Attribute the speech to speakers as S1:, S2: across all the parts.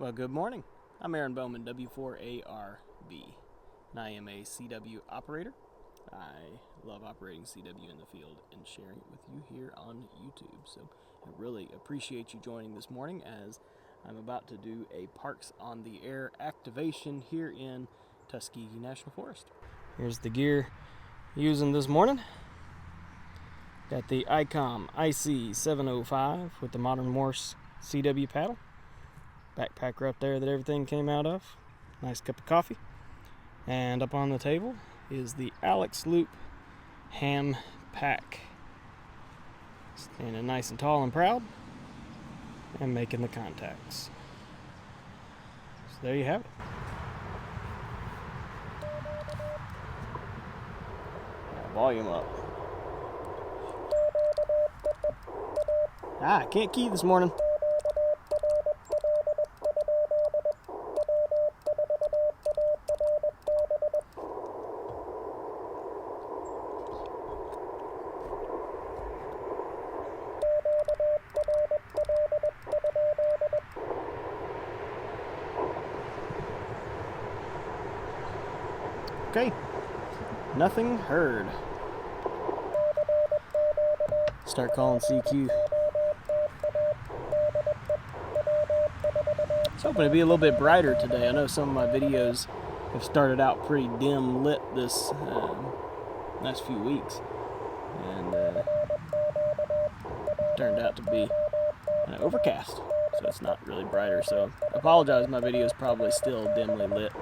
S1: Well, good morning. I'm Aaron Bowman, W4ARB, and I am a CW operator. I love operating CW in the field and sharing it with you here on YouTube. So I really appreciate you joining this morning as I'm about to do a Parks on the Air activation here in Tuskegee National Forest. Here's the gear using this morning. Got the Icom IC-705 with the modern Morse CW paddle. Backpacker up there that everything came out of. Nice cup of coffee. And up on the table is the Alex Loop ham pack. Standing nice and tall and proud and making the contacts. So there you have it. Volume up. I can't key this morning. Okay, nothing heard. Start calling CQ. I was hoping to be a little bit brighter today. I know some of my videos have started out pretty dim lit this last few weeks, and turned out to be overcast, so it's not really brighter. So I apologize, my video is probably still dimly lit.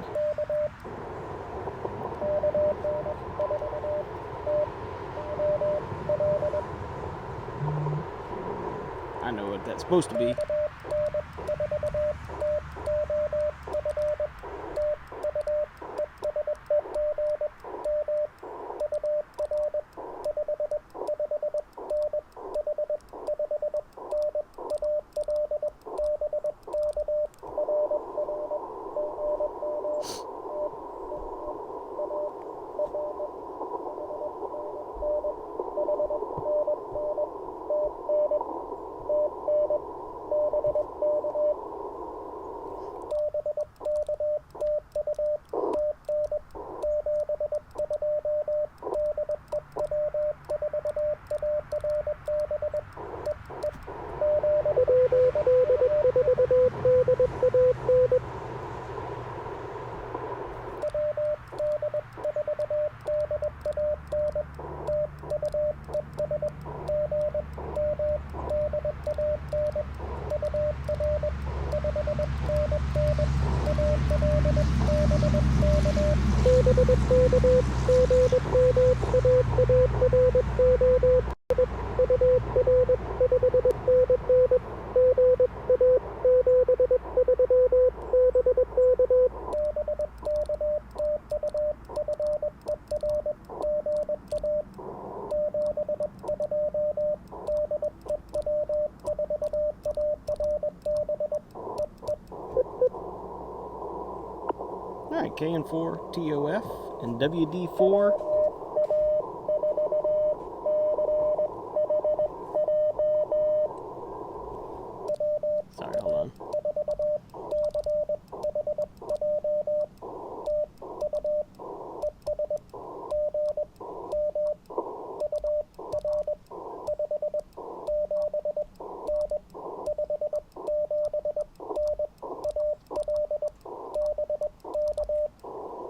S1: I know what that's supposed to be. Alright, KN4 TOF and WD4. Sorry, hold on.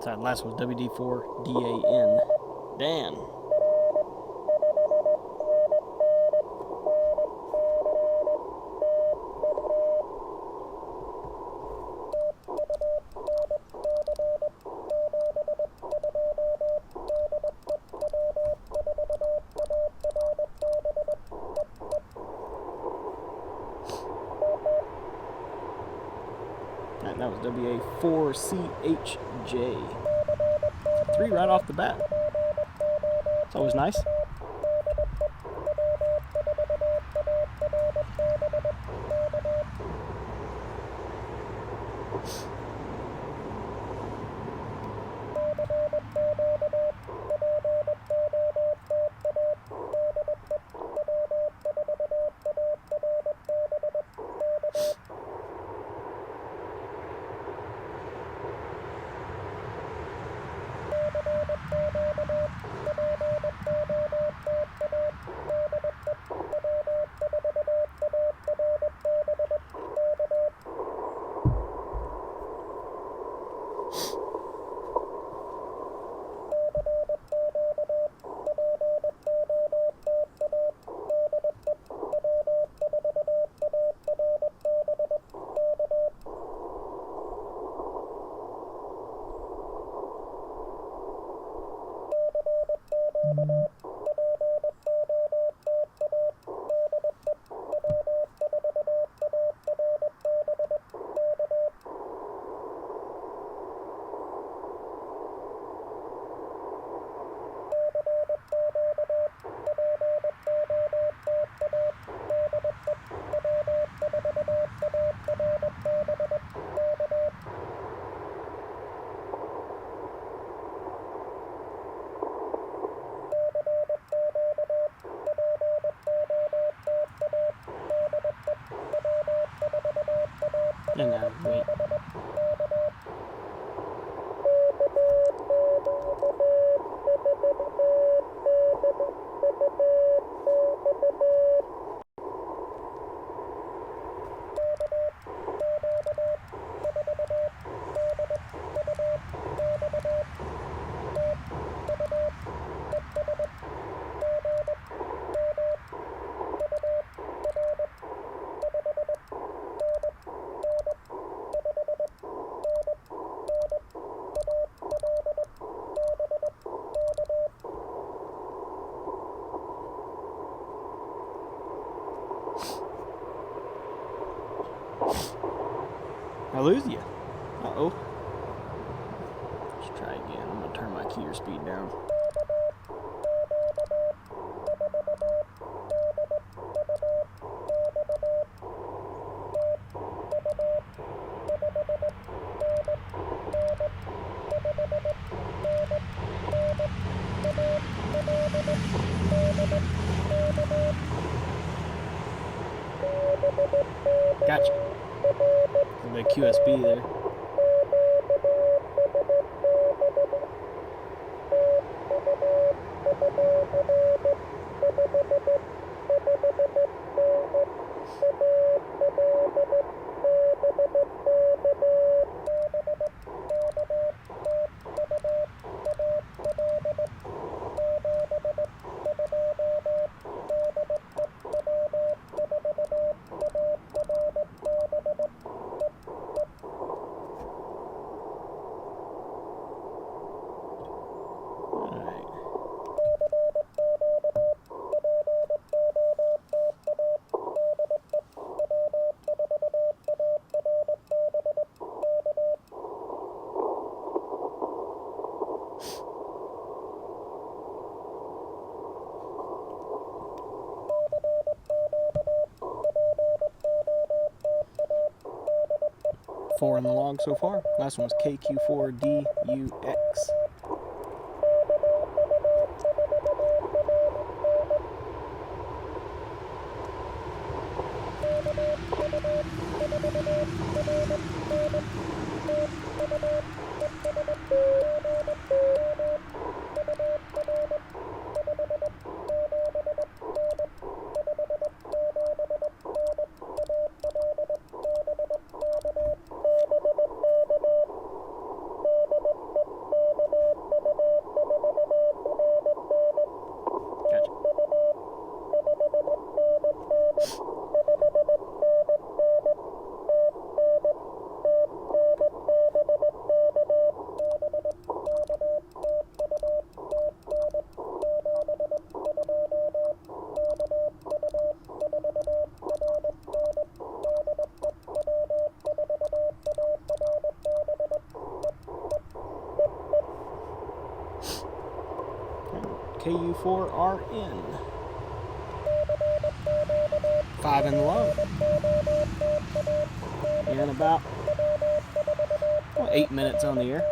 S1: Sorry, the last one was WD4 DAN. Dan. And that was WA4CHJ. 3 right off the bat. It's always nice. And now wait. I lose you. Uh-oh. Let's try again. I'm going to turn my keyer speed down. Gotcha. A big QSB there. Four in the log so far. Last one was KQ4DUX. KU4RN. 5 in the log. In about 8 minutes on the air.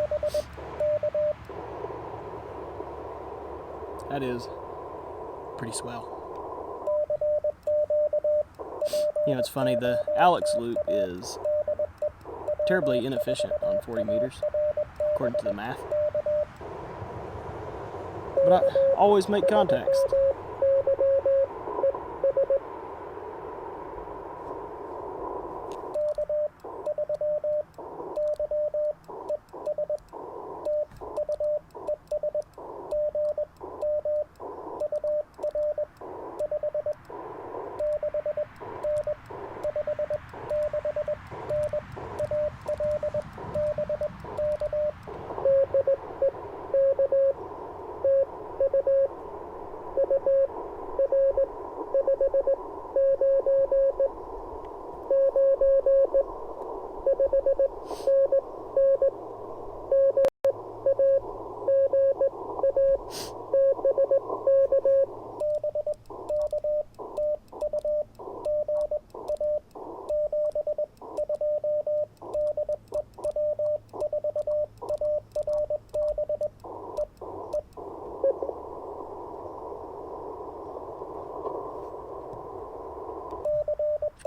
S1: That is pretty swell. You know, it's funny, the Alex loop is terribly inefficient on 40 meters, according to the math. But I always make contacts.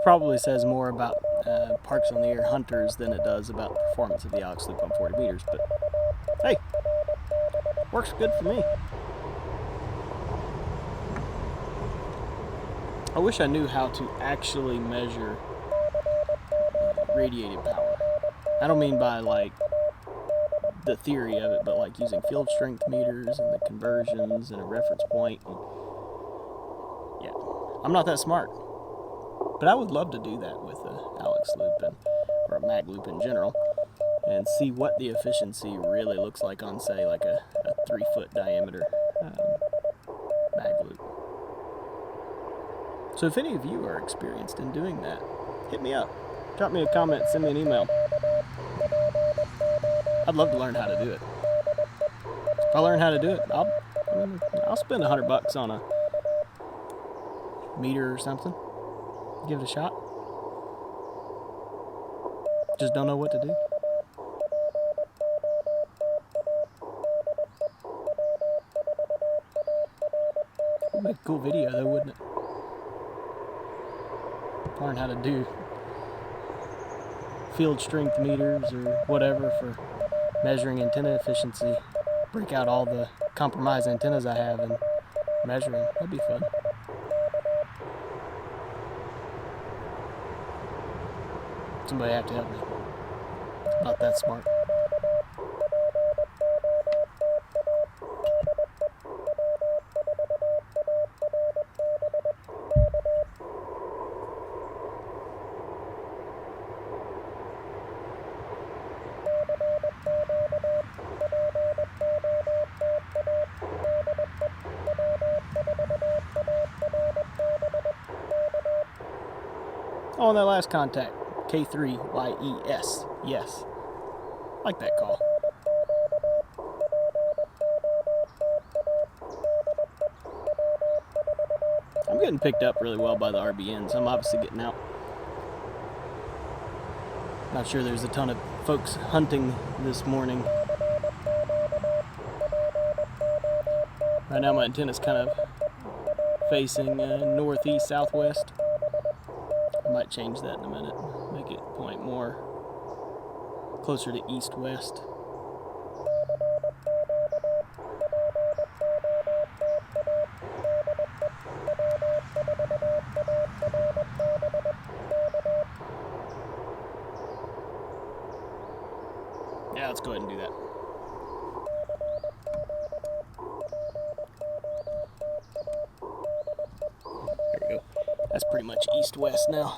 S1: Probably says more about Parks on the Air hunters than it does about the performance of the Alex loop on 40 meters, but hey, works good for me. I wish I knew how to actually measure radiated power. I don't mean by like the theory of it, but like using field strength meters and the conversions and a reference point. And yeah, I'm not that smart, but I would love to do that with a Alex loop or a mag loop in general, and see what the efficiency really looks like on, say, like a 3-foot diameter mag loop. So if any of you are experienced in doing that, hit me up. Drop me a comment, send me an email. I'd love to learn how to do it. If I learn how to do it, I'll spend $100 on a meter or something. Give it a shot. Just don't know what to do. It'd make a cool video though, wouldn't it? Learn how to do field strength meters or whatever for measuring antenna efficiency. Break out all the compromised antennas I have and measure them. That'd be fun. Somebody have to help me. Not that smart. Oh, and that last contact, K3YES, yes. Like that call. I'm getting picked up really well by the RBNs. I'm obviously getting out. Not sure there's a ton of folks hunting this morning. Right now my antenna's kind of facing northeast, southwest. I might change that in a minute. Make it point more closer to east-west. Yeah, let's go ahead and do that. There we go. That's pretty much east-west now.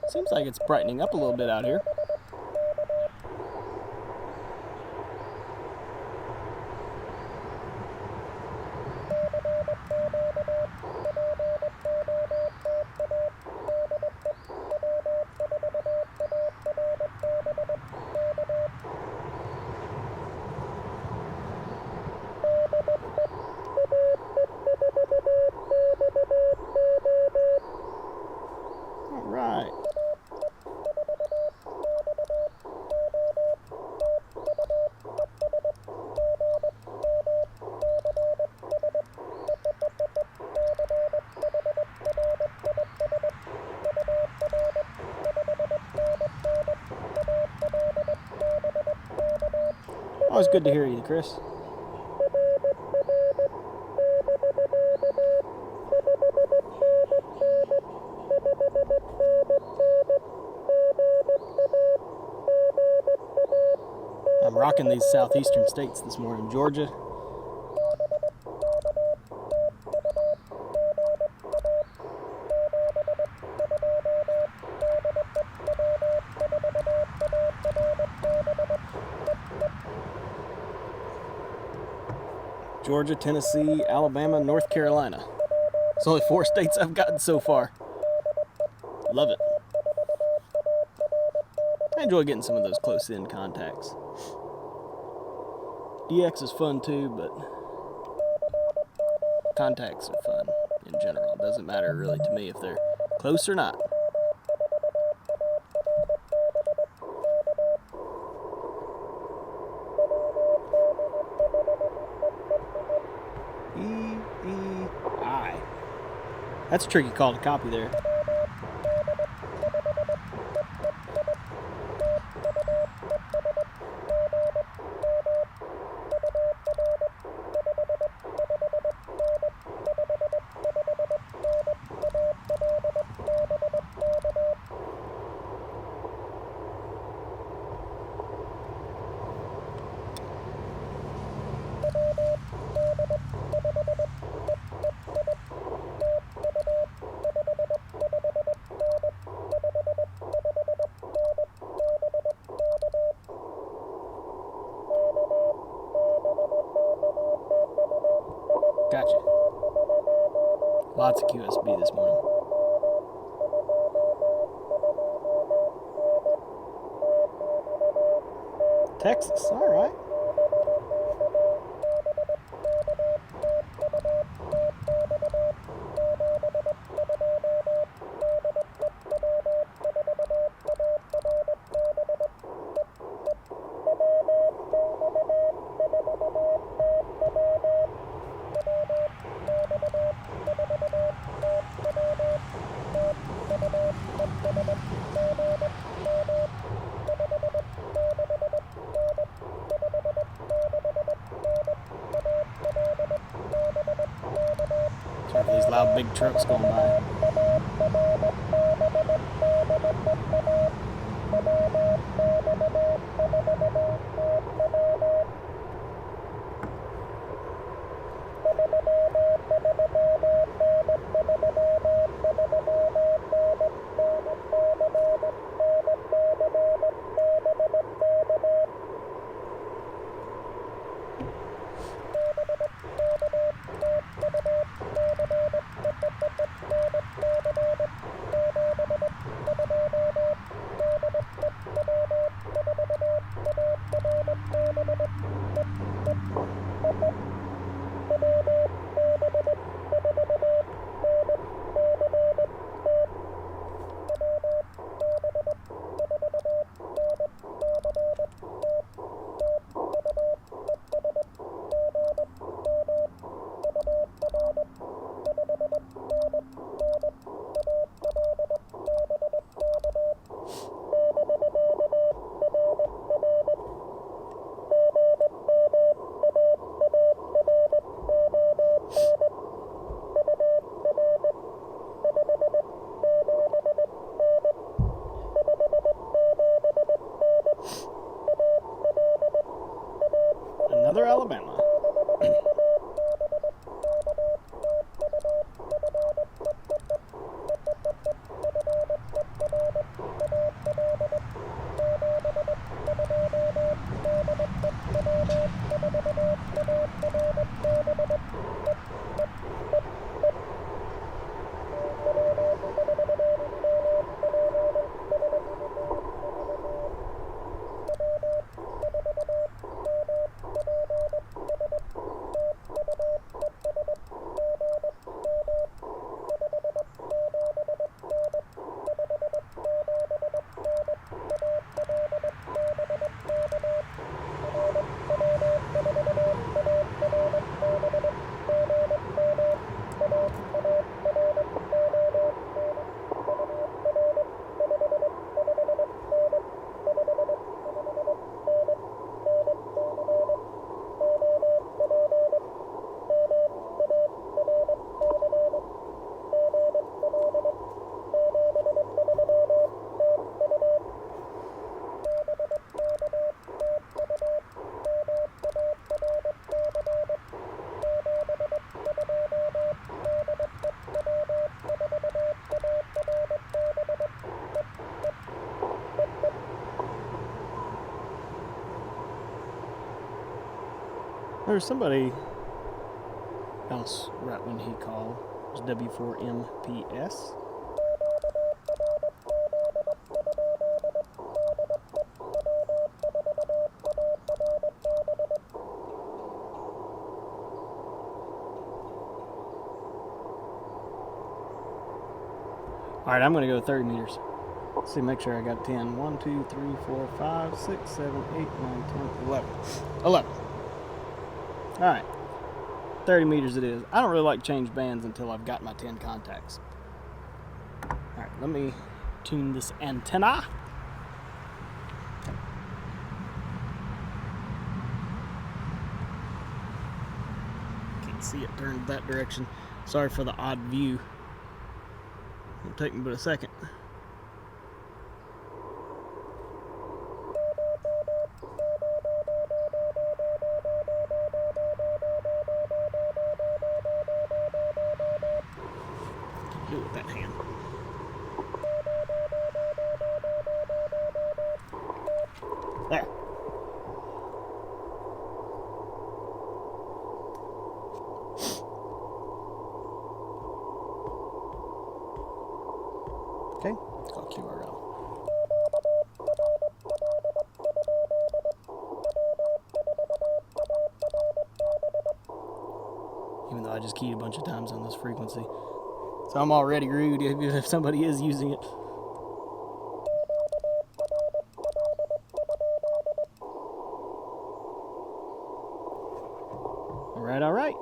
S1: Seems like it's brightening up a little bit out here. All right. Always good to hear you, Chris. I'm rocking these southeastern states this morning. Georgia. Georgia, Tennessee, Alabama, North Carolina. It's only 4 states I've gotten so far. Love it. I enjoy getting some of those close-in contacts. DX is fun too, but contacts are fun in general. It doesn't matter really to me if they're close or not. That's a tricky call to copy there. Gotcha. Lots of QSB this morning. Texas, all right. These loud big trucks going by. Another Alabama. There's somebody else right when he called. It was W4MPS. Alright, I'm going to go 30 meters. Let's see, make sure I got 10. 1, 2, 3, 4, 5, 6, 7, 8, 9, 10, 11. 11. Alright. 30 meters it is. I don't really like change bands until I've got my 10 contacts. Alright, let me tune this antenna. Can't see it turned that direction. Sorry for the odd view. It'll take me but a second. Do it with that hand. There. Okay, call QRL. Even though I just keyed a bunch of times on this frequency. So I'm already rude if somebody is using it. Alright, alright.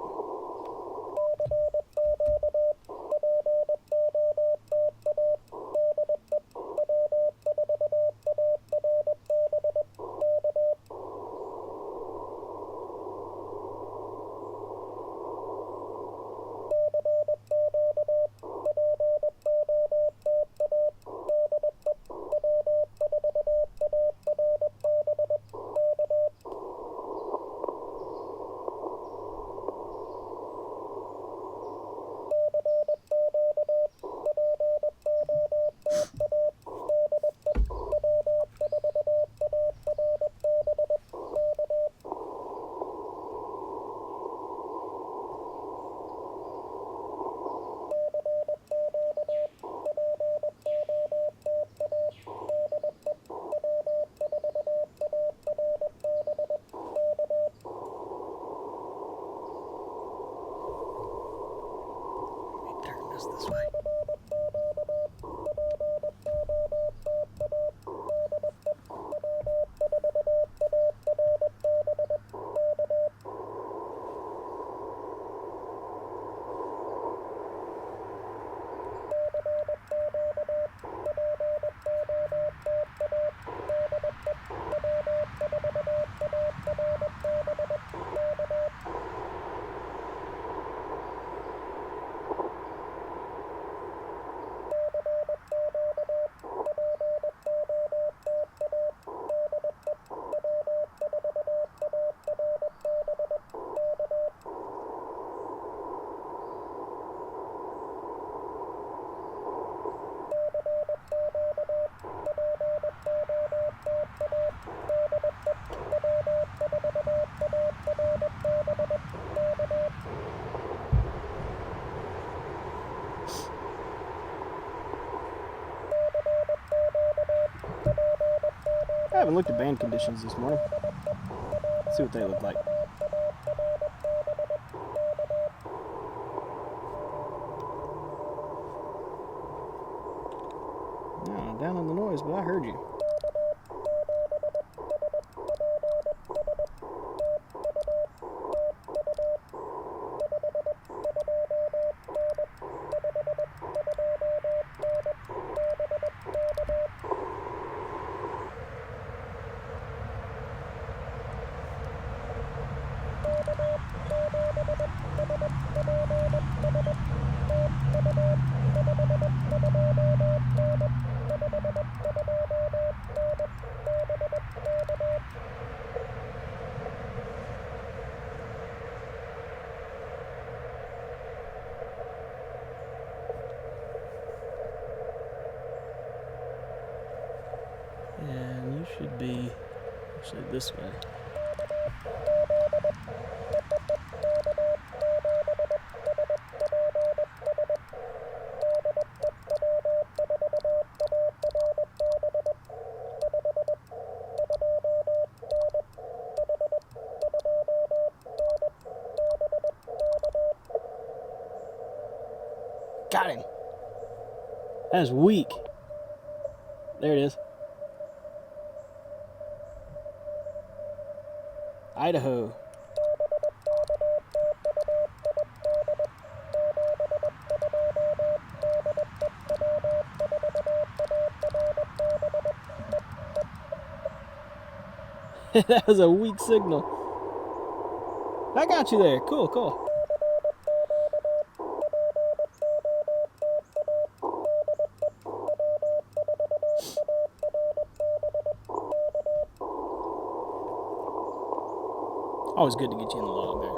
S1: This way. I haven't looked at band conditions this morning. Let's see what they look like. No, down on the noise, but I heard you. And you should be actually this way. Got him. That is weak. There it is. Idaho. That was a weak signal. I got you there. Cool, cool. Always good to get you in the log there,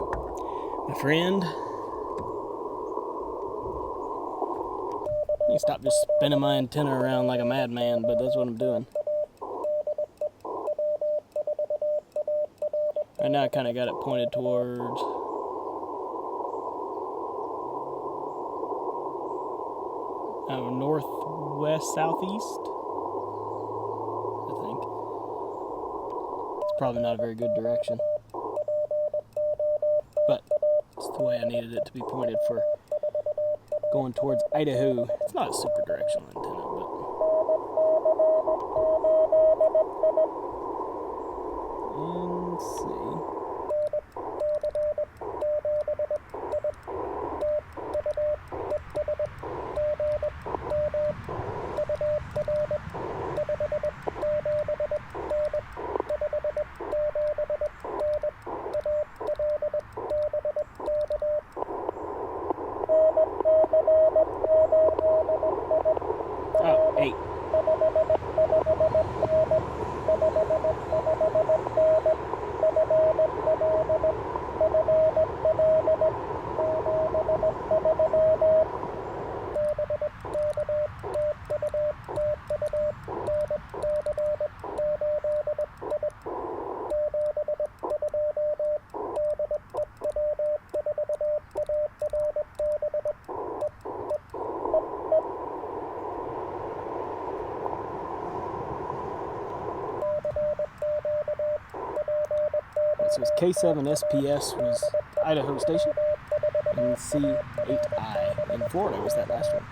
S1: my friend. You stop just spinning my antenna around like a madman, but that's what I'm doing. Right now I kind of got it pointed towards northwest, southeast, I think. It's probably not a very good direction, but it's the way I needed it to be pointed for going towards Idaho. It's not a super directional antenna, but let's see. Oh, 8. So it's K7SPS was Idaho station, and C8I in Florida was that last one.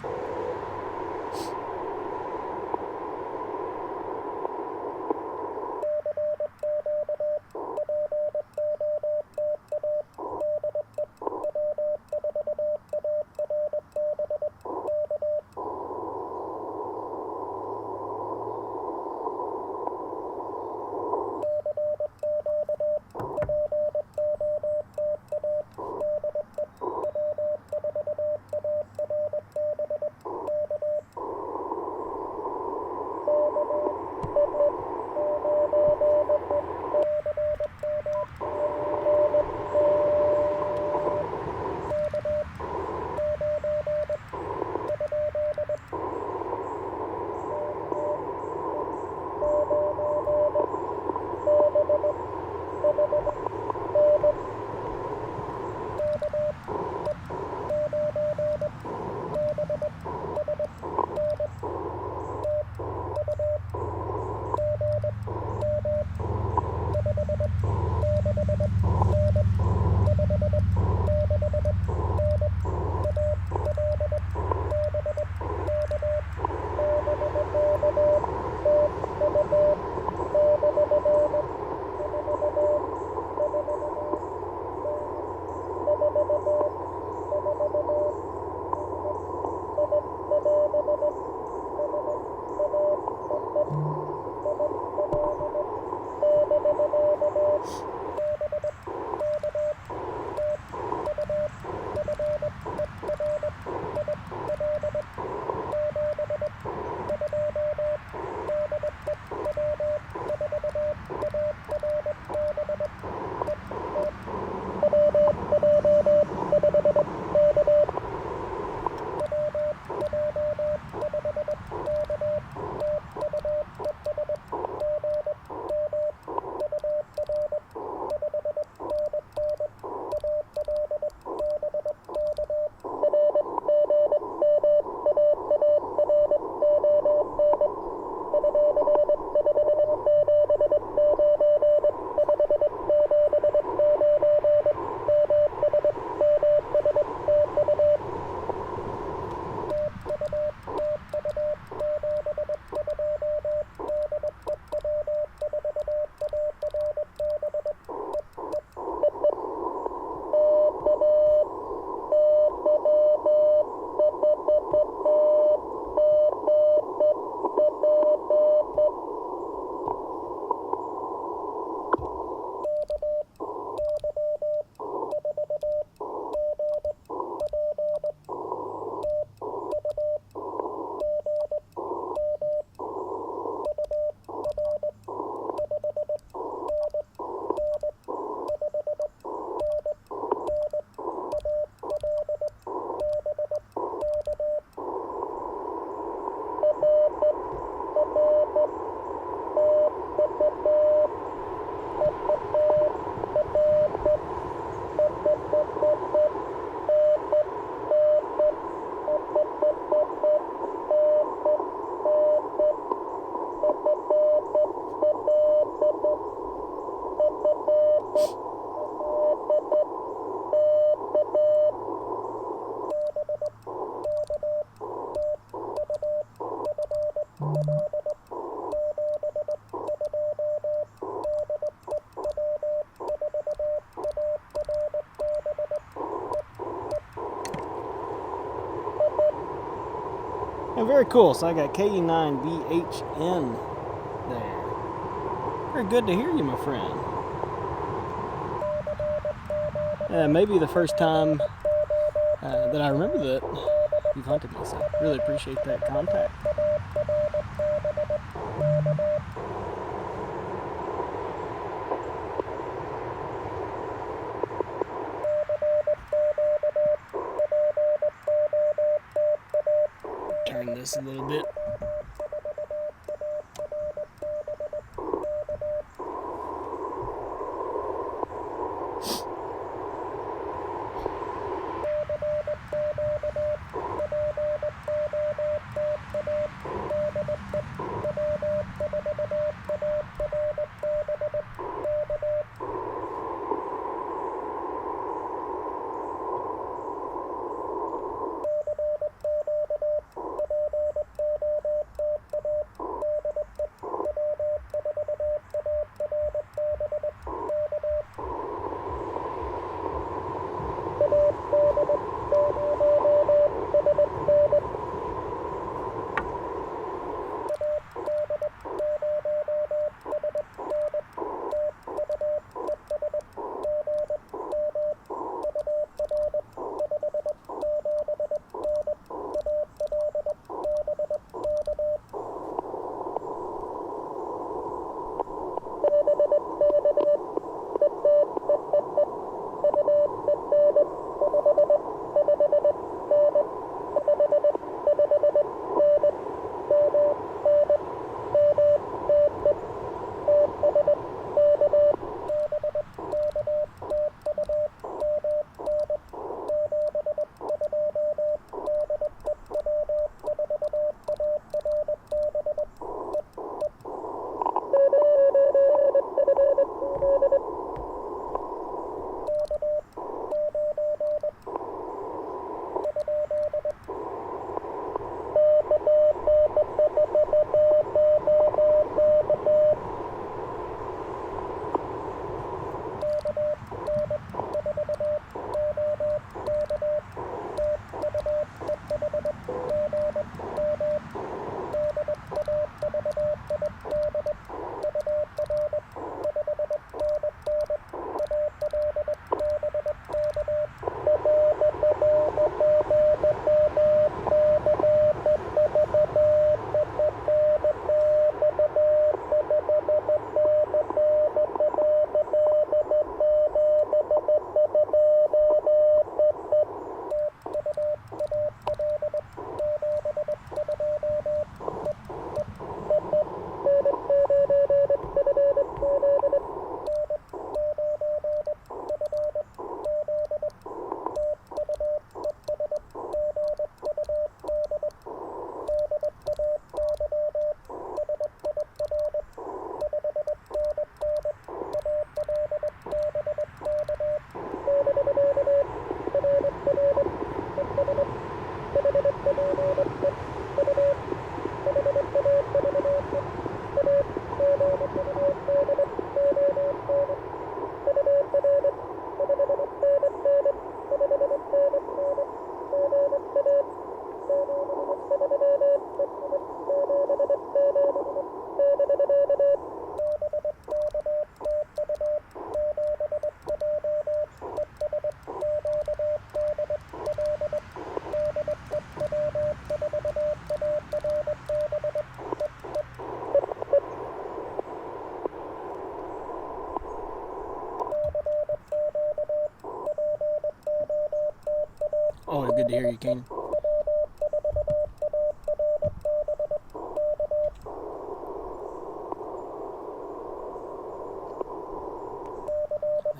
S1: And very cool. So I got KE9BHN there. Very good to hear you, my friend. Maybe the first time that I remember that you've hunted me, so really appreciate that contact. Turn this a little bit. Always good to hear you, Kane.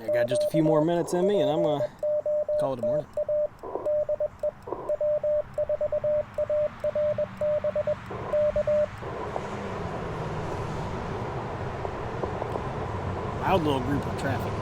S1: I got just a few more minutes in me, and I'm gonna call it a morning. Loud little group of traffic.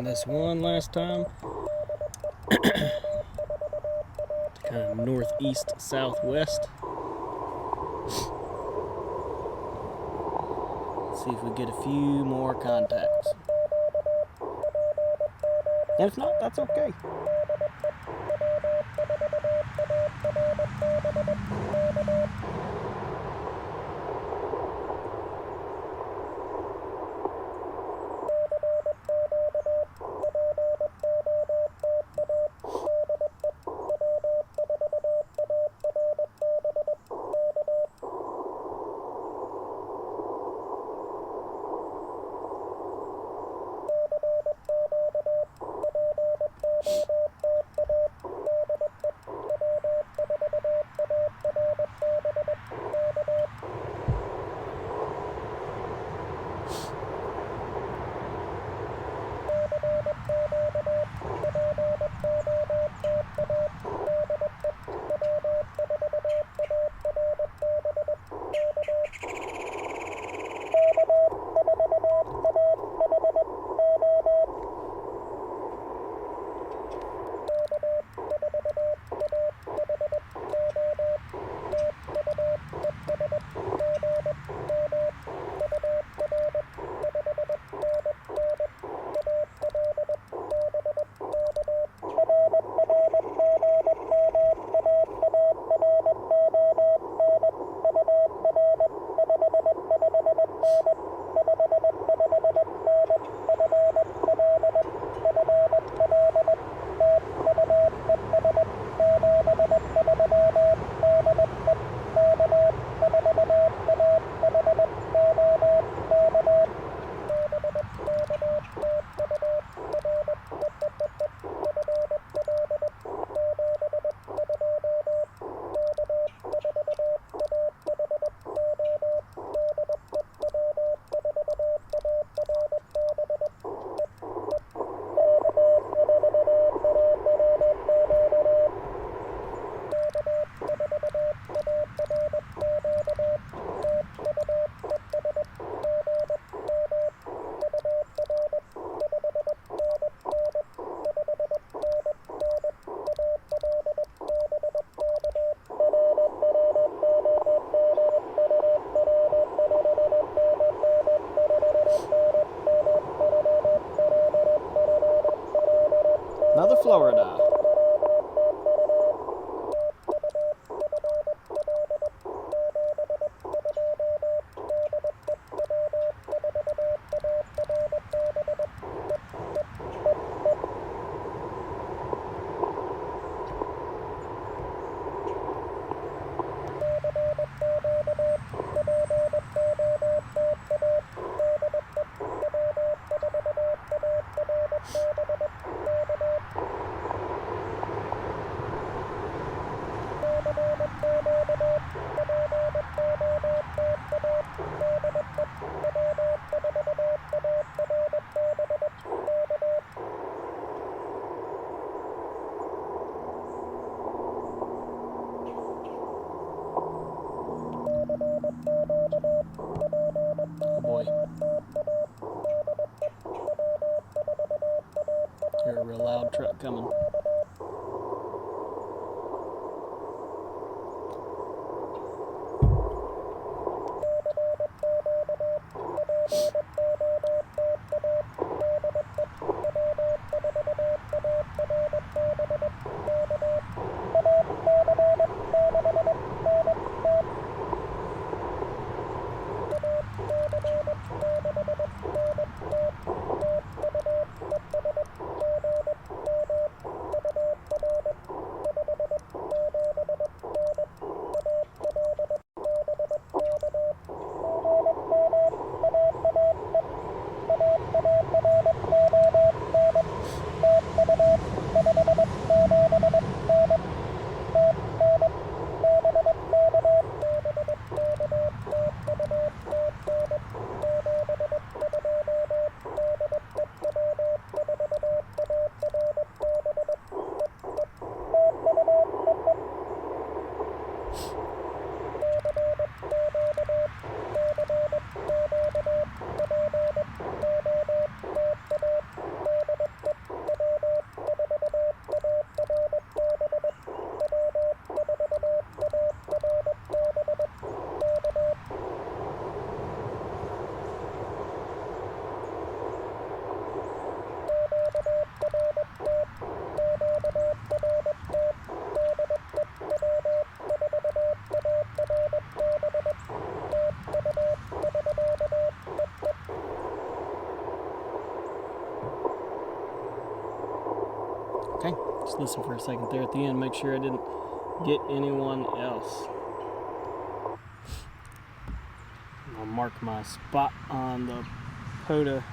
S1: this one last time. Kind of northeast southwest. Let's see if we get a few more contacts. And if not, that's okay. Another Florida. Oh boy. Hear a real loud truck coming. Just listen for a second there at the end, make sure I didn't get anyone else. I'll mark my spot on the POTA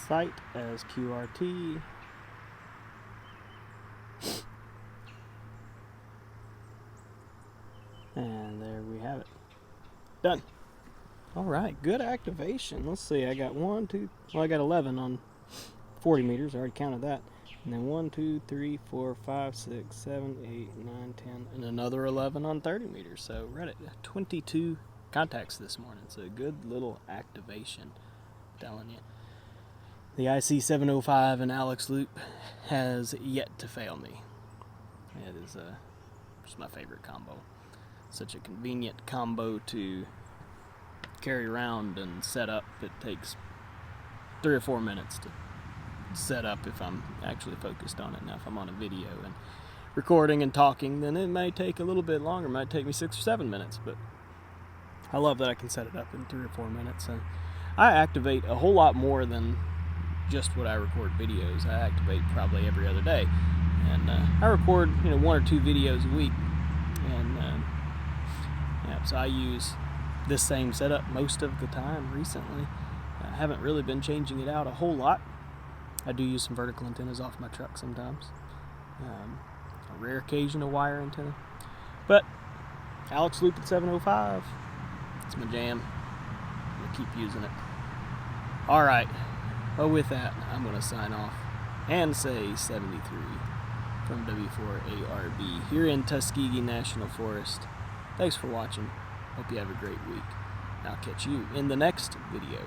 S1: site as QRT. And there we have it. Done. Alright, good activation. Let's see, I got 1, 2, well, I got 11 on 40 meters. I already counted that. And then 1, 2, 3, 4, 5, 6, 7, 8, 9, 10, and another 11 on 30 meters. So we're at 22 contacts this morning. It's a good little activation, I'm telling you. The IC-705 and Alex loop has yet to fail me. It is just my favorite combo. Such a convenient combo to carry around and set up. It takes 3 or 4 minutes to set up if I'm actually focused on it. Now if I'm on a video and recording and talking, then it may take a little bit longer. It might take me 6 or 7 minutes, but I love that I can set it up in 3 or 4 minutes. And I activate a whole lot more than just what I record videos. I activate probably every other day, and I record 1 or 2 videos a week, and yeah, so I use this same setup most of the time recently. I haven't really been changing it out a whole lot. I do use some vertical antennas off my truck sometimes. A rare occasion a wire antenna. But Alex loop at 705, it's my jam. I'm going to keep using it. Alright, well with that, I'm going to sign off and say 73 from W4ARB here in Tuskegee National Forest. Thanks for watching. Hope you have a great week. I'll catch you in the next video.